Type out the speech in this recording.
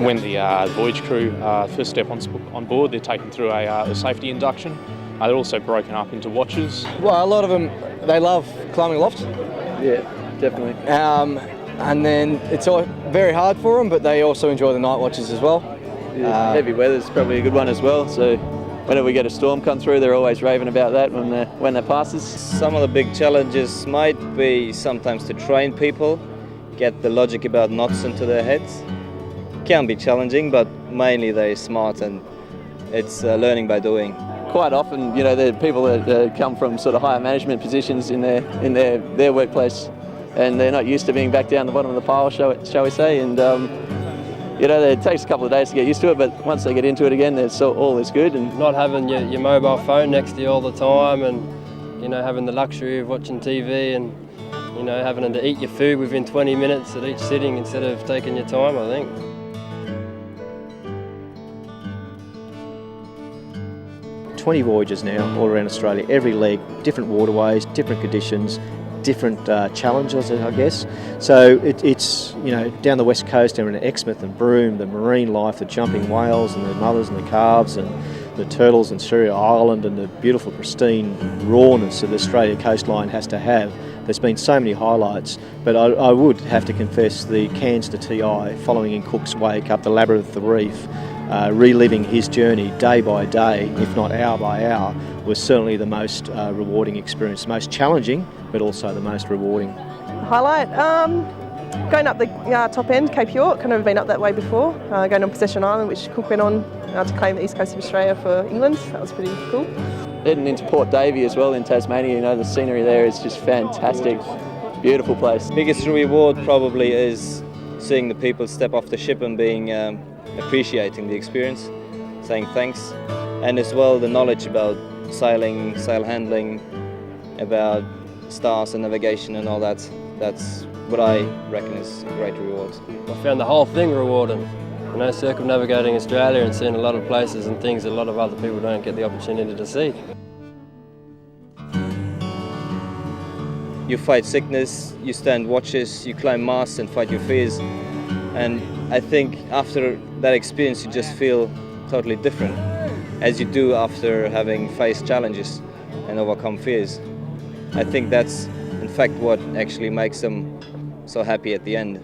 When the voyage crew first step on board, they're taken through a safety induction. They're also broken up into watches. Well, a lot of them, they love climbing aloft. Yeah, definitely. And then it's all very hard for them, but they also enjoy the night watches as well. Yeah, heavy weather's probably a good one as well. So whenever we get a storm come through, they're always raving about that when that passes. Some of the big challenges might be sometimes to train people, get the logic about knots into their heads. Can be challenging, but mainly they're smart and it's learning by doing. Quite often, you know, there are people that come from sort of higher management positions in their workplace, and they're not used to being back down the bottom of the pile, shall we say, and you know, it takes a couple of days to get used to it, but once they get into it again, all is good. And not having your mobile phone next to you all the time, and you know, having the luxury of watching TV, and you know, having to eat your food within 20 minutes at each sitting instead of taking your time, I think. "20 voyages now all around Australia, every leg, different waterways, different conditions, different challenges, I guess. So it's, you know, down the west coast, down in Exmouth and Broome, the marine life, the jumping whales and the mothers and the calves and the turtles and Seria Island and the beautiful pristine rawness that the Australia coastline has to have. There's been so many highlights, but I would have to confess the Cairns to TI, following in Cook's wake up the labyrinth of the reef, reliving his journey day by day, if not hour by hour, was certainly the most rewarding experience. Most challenging, but also the most rewarding. Highlight, going up the top end, Cape York. I've never been up that way before. Going on Possession Island, which Cook went on to claim the east coast of Australia for England. That was pretty cool. Heading into Port Davey as well in Tasmania, you know, the scenery there is just fantastic. Beautiful place. Biggest reward probably is seeing the people step off the ship and being appreciating the experience, saying thanks, and as well the knowledge about sailing, sail handling, about stars and navigation and all that. That's what I reckon is a great reward. I found the whole thing rewarding. You know, circumnavigating Australia and seeing a lot of places and things that a lot of other people don't get the opportunity to see. You fight sickness, you stand watches, you climb masts and fight your fears. And I think after that experience you just feel totally different, as you do after having faced challenges and overcome fears. I think that's in fact what actually makes them so happy at the end.